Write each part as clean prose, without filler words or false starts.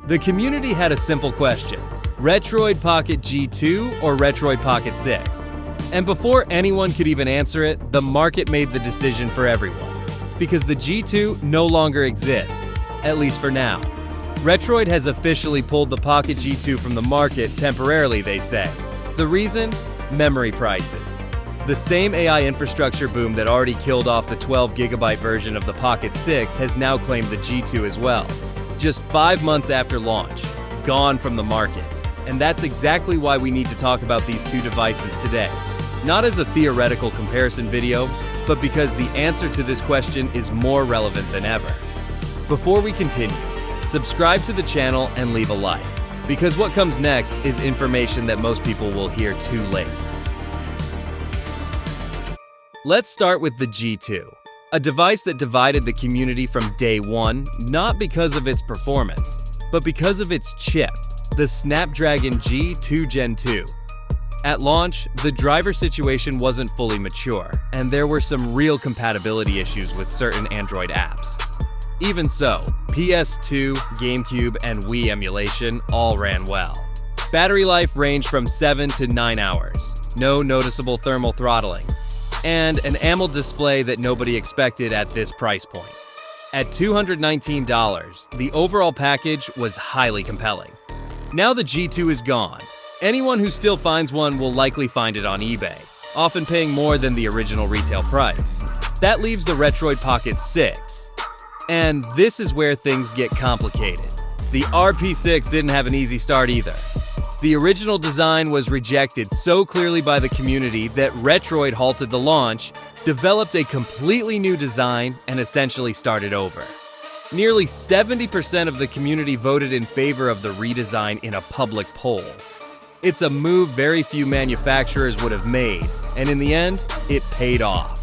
The community had a simple question: Retroid Pocket G2 or Retroid Pocket 6? And before anyone could even answer it, the market made the decision for everyone. Because the G2 no longer exists, at least for now. Retroid has officially pulled the Pocket G2 from the market temporarily, they say. The reason? Memory prices. The same AI infrastructure boom that already killed off the 12GB version of the Pocket 6 has now claimed the G2 as well. Just 5 months after launch, gone from the market. And that's exactly why we need to talk about these two devices today. Not as a theoretical comparison video, but because the answer to this question is more relevant than ever. Before we continue, subscribe to the channel and leave a like, because what comes next is information that most people will hear too late. Let's start with the G2, a device that divided the community from day one, not because of its performance, but because of its chip, the Snapdragon G2 Gen 2. At launch, the driver situation wasn't fully mature, and there were some real compatibility issues with certain Android apps. Even so, PS2, GameCube, and Wii emulation all ran well. Battery life ranged from 7 to 9 hours, no noticeable thermal throttling, and an AMOLED display that nobody expected at this price point. At $219, the overall package was highly compelling. Now the G2 is gone. Anyone who still finds one will likely find it on eBay, often paying more than the original retail price. That leaves the Retroid Pocket 6. And this is where things get complicated. The RP6 didn't have an easy start either. The original design was rejected so clearly by the community that Retroid halted the launch, developed a completely new design, and essentially started over. Nearly 70% of the community voted in favor of the redesign in a public poll. It's a move very few manufacturers would have made, and in the end, it paid off.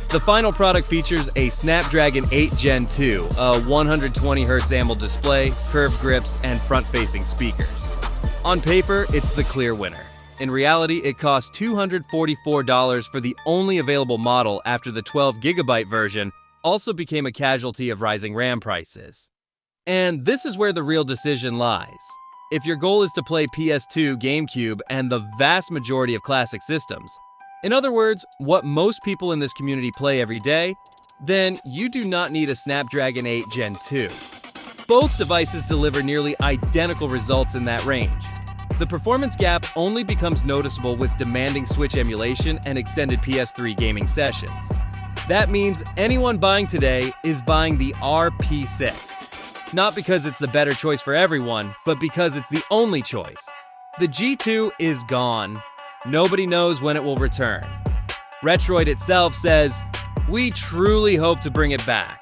The final product features a Snapdragon 8 Gen 2, a 120Hz AMOLED display, curved grips, and front-facing speakers. On paper, it's the clear winner. In reality, it cost $244 for the only available model after the 12GB version also became a casualty of rising RAM prices. And this is where the real decision lies. If your goal is to play PS2, GameCube, and the vast majority of classic systems, in other words, what most people in this community play every day, then you do not need a Snapdragon 8 Gen 2. Both devices deliver nearly identical results in that range. The performance gap only becomes noticeable with demanding Switch emulation and extended PS3 gaming sessions. That means anyone buying today is buying the RP6. Not because it's the better choice for everyone, but because it's the only choice. The G2 is gone. Nobody knows when it will return. Retroid itself says, "We truly hope to bring it back."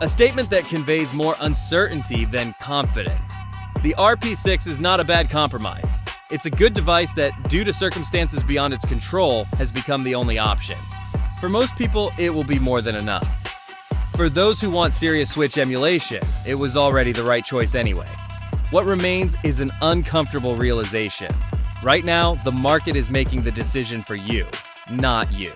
A statement that conveys more uncertainty than confidence. The RP6 is not a bad compromise. It's a good device that, due to circumstances beyond its control, has become the only option. For most people, it will be more than enough. For those who want serious Switch emulation, it was already the right choice anyway. What remains is an uncomfortable realization. Right now, the market is making the decision for you, not you.